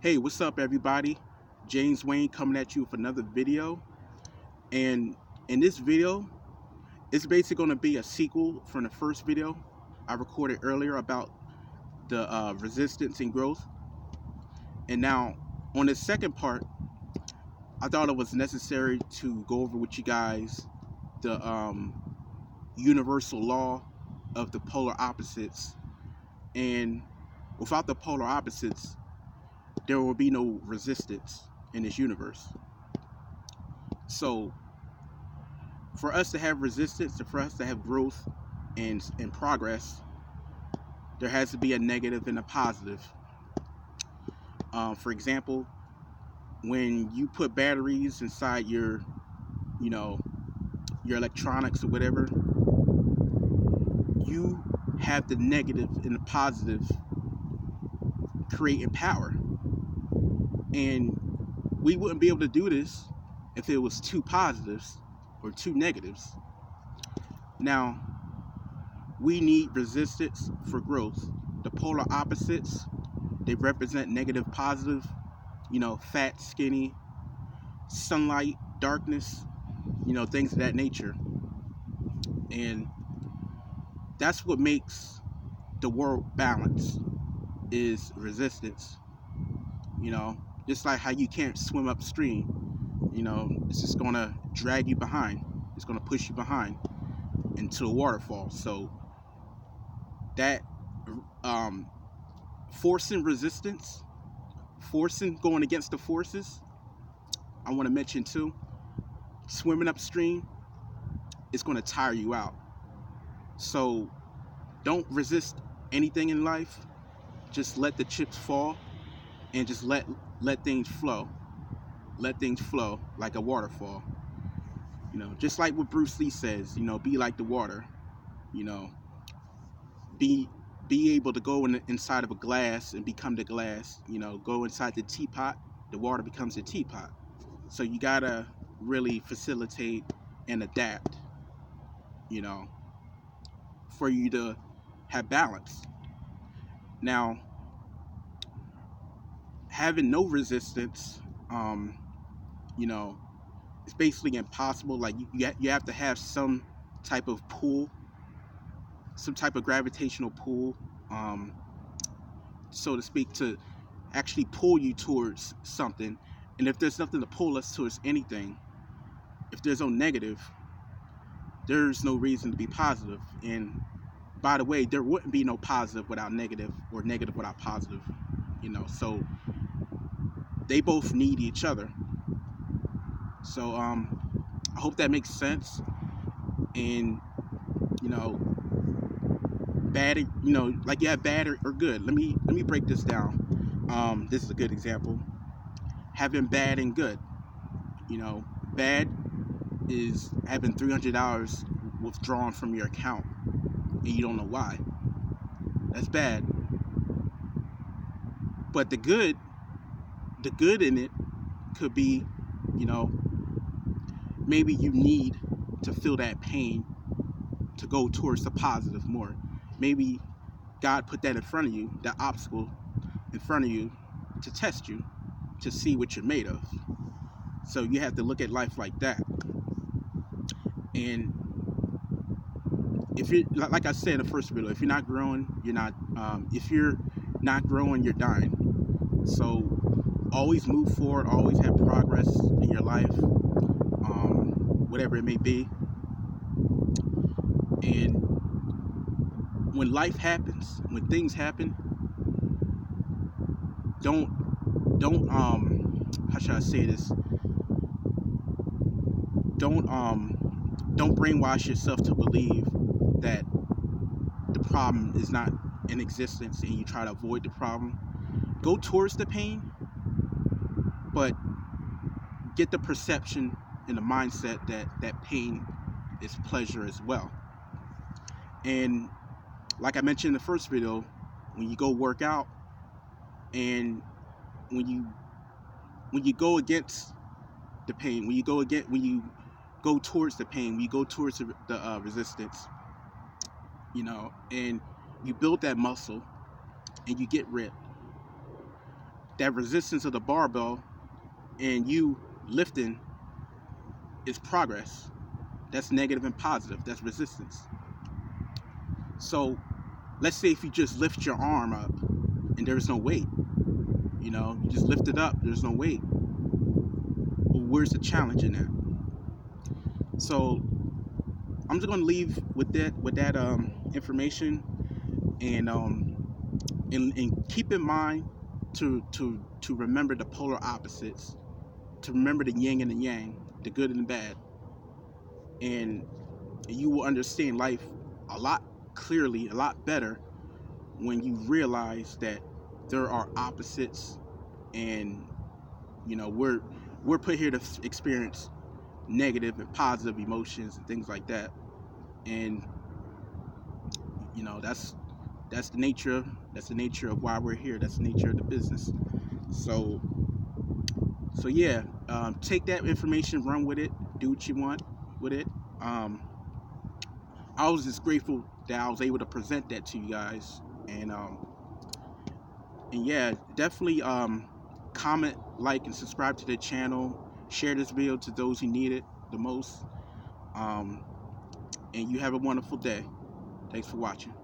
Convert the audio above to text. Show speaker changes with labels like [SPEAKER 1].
[SPEAKER 1] Hey, what's up, everybody? James Wayne coming at you with another video. And in this video, it's basically going to be a sequel from the first video I recorded earlier about the resistance and growth. And now, on the second part, I thought it was necessary to go over with you guys the universal law of the polar opposites. And without the polar opposites, there will be no resistance in this universe. So, for us to have resistance and for us to have growth and progress, there has to be a negative and a positive. For example, when you put batteries inside you know, your electronics or whatever, you have the negative and the positive creating power. And we wouldn't be able to do this if it was two positives or two negatives. Now, we need resistance for growth. The polar opposites, they represent negative, positive, fat, skinny, sunlight, darkness, things of that nature. And that's what makes the world balance is resistance. You know, just like how you can't swim upstream, it's just gonna drag you behind. It's gonna push you behind into a waterfall. So that um, forcing resistance, forcing going against the forces, I want to mention too, swimming upstream is going to tire you out. So don't resist anything in life. Just let the chips fall and just let things flow. Let things flow like a waterfall. Just like what Bruce Lee says, be like the water. You know, be be able to go inside of a glass and become the glass. Go inside the teapot, the water becomes the teapot. So you gotta really facilitate and adapt, you know, for you to have balance. Now, having no resistance, um, you know, it's basically impossible. Like you have to have some type of pull, some type of gravitational pull, um, so to speak, to actually pull you towards something. And if there's nothing to pull us towards anything, if there's no negative, there's no reason to be positive. And by the way, there wouldn't be no positive without negative or negative without positive. So they both need each other. So I hope that makes sense. And you know, bad, like you have bad or good. Let me break this down. This is a good example. Having bad and good. Bad is having $300 withdrawn from your account and you don't know why. That's bad. But the good in it could be, you know, maybe you need to feel that pain to go towards the positive more. Maybe God put that in front of you, that obstacle in front of you to test you, to see what you're made of. So you have to look at life like that. And if you, like I said in the first video, if you're not growing, you're not. If you're not growing, you're dying. So always move forward. Always have progress in your life, whatever it may be. And when life happens, when things happen, don't how should I say this? Don't brainwash yourself to believe that the problem is not in existence and you try to avoid the problem. Go towards the pain, but get the perception and the mindset that pain is pleasure as well. And like I mentioned in the first video, when you go work out and when you go against the pain, when you go towards the pain, when you go towards the resistance, and you build that muscle and you get ripped, that resistance of the barbell and you lifting is progress. That's negative and positive. That's resistance. So let's say if you just lift your arm up and there is no weight, you know, you just lift it up, there's no weight. Well, where's the challenge in that? So I'm just gonna leave with that information, and and keep in mind to remember the polar opposites, to remember the yin and the yang, the good and the bad, and you will understand life a lot clearly, a lot better when you realize that there are opposites, and you know we're put here to experience negative and positive emotions and things like that, and you know that's the nature of why we're here. That's the nature of the business. So yeah, take that information, run with it, do what you want with it. um, I was just grateful that I was able to present that to you guys, and yeah, definitely comment, like, and subscribe to the channel. Share this video to those who need it the most. um, and you have a wonderful day. Thanks for watching.